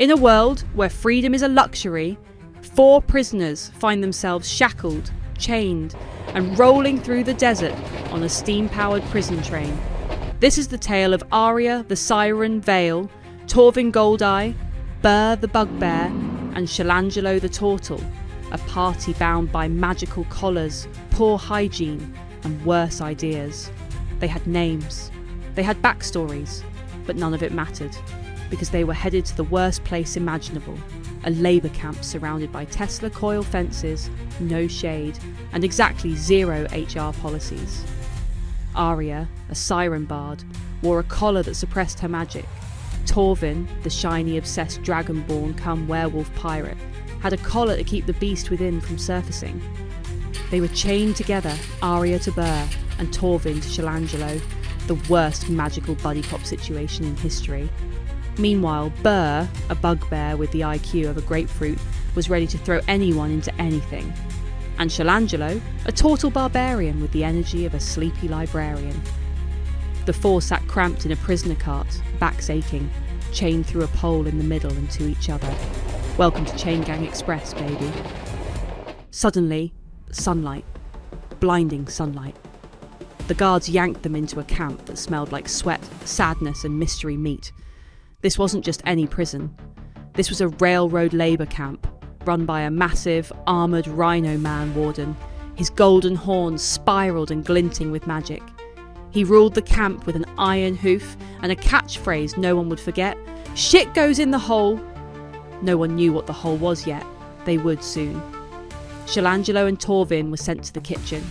In a world where freedom is a luxury, 4 prisoners find themselves shackled, chained, and rolling through the desert on a steam-powered prison train. This is the tale of Arya the Siren Vale, Torvin Goldeye, Burr the Bugbear, and Shalangelo the Turtle, a party bound by magical collars, poor hygiene, and worse ideas. They had names, they had backstories, but none of it mattered, because they were headed to the worst place imaginable, a labour camp surrounded by Tesla coil fences, no shade, and exactly 0 HR policies. Arya, a siren bard, wore a collar that suppressed her magic. Torvin, the shiny obsessed dragonborn come werewolf pirate, had a collar to keep the beast within from surfacing. They were chained together, Arya to Burr and Torvin to Shalangelo, the worst magical buddy cop situation in history. Meanwhile, Burr, a bugbear with the IQ of a grapefruit, was ready to throw anyone into anything. And Shalangelo, a turtle barbarian with the energy of a sleepy librarian. The 4 sat cramped in a prisoner cart, backs aching, chained through a pole in the middle and to each other. Welcome to Chain Gang Express, baby. Suddenly, sunlight. Blinding sunlight. The guards yanked them into a camp that smelled like sweat, sadness, and mystery meat. This wasn't just any prison. This was a railroad labour camp, run by a massive, armoured rhino man warden, his golden horns spiralled and glinting with magic. He ruled the camp with an iron hoof and a catchphrase no one would forget: "Shit goes in the hole." No one knew what the hole was yet. They would soon. Shalangelo and Torvin were sent to the kitchen.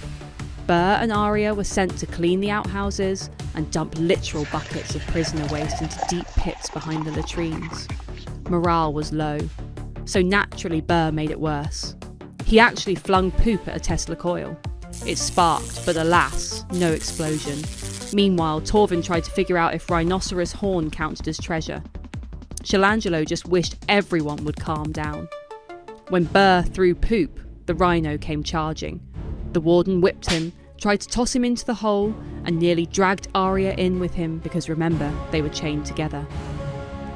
Burr and Arya were sent to clean the outhouses and dump literal buckets of prisoner waste into deep pits behind the latrines. Morale was low, so naturally Burr made it worse. He actually flung poop at a Tesla coil. It sparked, but alas, no explosion. Meanwhile, Torvin tried to figure out if rhinoceros horn counted as treasure. Shalangelo just wished everyone would calm down. When Burr threw poop, the rhino came charging. The warden whipped him, tried to toss him into the hole, and nearly dragged Arya in with him because remember, they were chained together.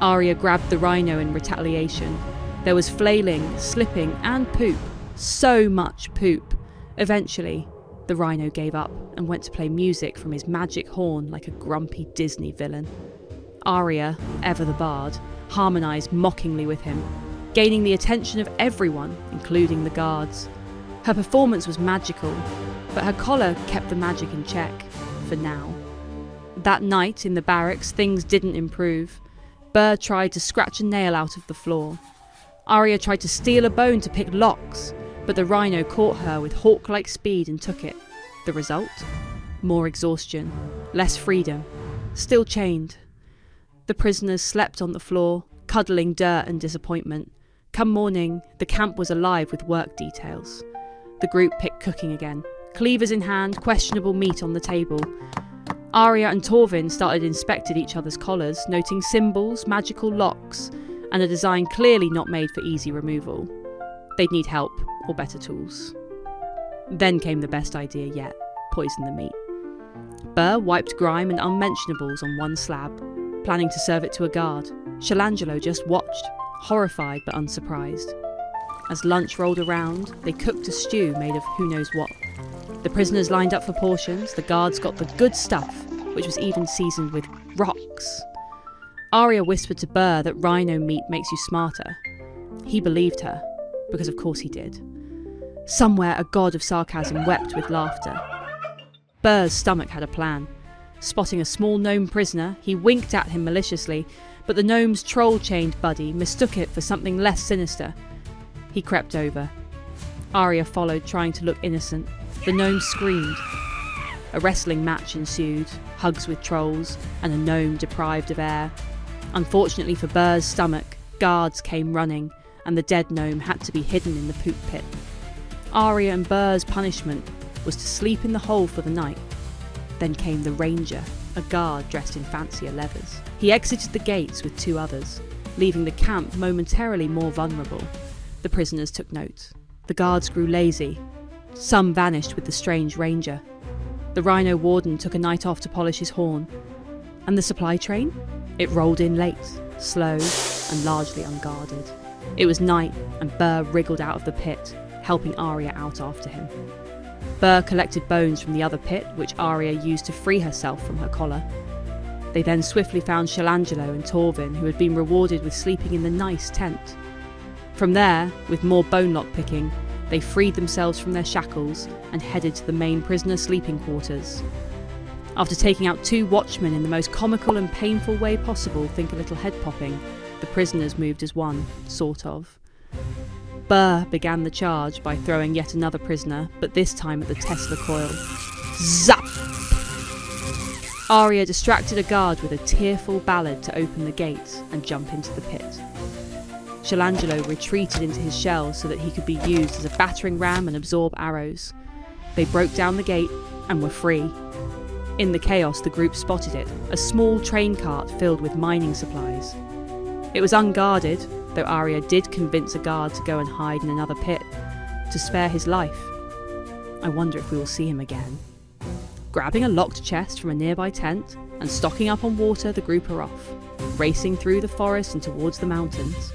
Arya grabbed the rhino in retaliation. There was flailing, slipping, and poop. So much poop. Eventually, the rhino gave up and went to play music from his magic horn like a grumpy Disney villain. Arya, ever the bard, harmonised mockingly with him, gaining the attention of everyone, including the guards. Her performance was magical, but her collar kept the magic in check, for now. That night in the barracks, things didn't improve. Burr tried to scratch a nail out of the floor. Arya tried to steal a bone to pick locks, but the rhino caught her with hawk-like speed and took it. The result? More exhaustion, less freedom, still chained. The prisoners slept on the floor, cuddling dirt and disappointment. Come morning, the camp was alive with work details. The group picked cooking again, cleavers in hand, questionable meat on the table. Arya and Torvin started inspecting each other's collars, noting symbols, magical locks, and a design clearly not made for easy removal. They'd need help, or better tools. Then came the best idea yet: poison the meat. Burr wiped grime and unmentionables on one slab, planning to serve it to a guard. Shalangelo just watched, horrified but unsurprised. As lunch rolled around, they cooked a stew made of who knows what. The prisoners lined up for portions, the guards got the good stuff, which was even seasoned with rocks. Arya whispered to Burr that rhino meat makes you smarter. He believed her, because of course he did. Somewhere a god of sarcasm wept with laughter. Burr's stomach had a plan. Spotting a small gnome prisoner, he winked at him maliciously, but the gnome's troll-chained buddy mistook it for something less sinister. He crept over. Arya followed, trying to look innocent. The gnome screamed. A wrestling match ensued, hugs with trolls, and a gnome deprived of air. Unfortunately for Burr's stomach, guards came running, and the dead gnome had to be hidden in the poop pit. Arya and Burr's punishment was to sleep in the hole for the night. Then came the Ranger, a guard dressed in fancier leathers. He exited the gates with 2 others, leaving the camp momentarily more vulnerable. The prisoners took note. The guards grew lazy. Some vanished with the strange Ranger. The rhino warden took a night off to polish his horn. And the supply train? It rolled in late, slow, and largely unguarded. It was night, and Burr wriggled out of the pit, helping Arya out after him. Burr collected bones from the other pit, which Arya used to free herself from her collar. They then swiftly found Shalangelo and Torvin, who had been rewarded with sleeping in the nice tent. From there, with more bone lock picking, they freed themselves from their shackles and headed to the main prisoner sleeping quarters. After taking out 2 watchmen in the most comical and painful way possible, think a little head popping, the prisoners moved as one, sort of. Burr began the charge by throwing yet another prisoner, but this time at the Tesla coil. Zap! Arya distracted a guard with a tearful ballad to open the gate and jump into the pit. Shalangelo retreated into his shell so that he could be used as a battering ram and absorb arrows. They broke down the gate and were free. In the chaos, the group spotted it, a small train cart filled with mining supplies. It was unguarded, though Arya did convince a guard to go and hide in another pit, to spare his life. I wonder if we will see him again. Grabbing a locked chest from a nearby tent and stocking up on water, the group are off, racing through the forest and towards the mountains.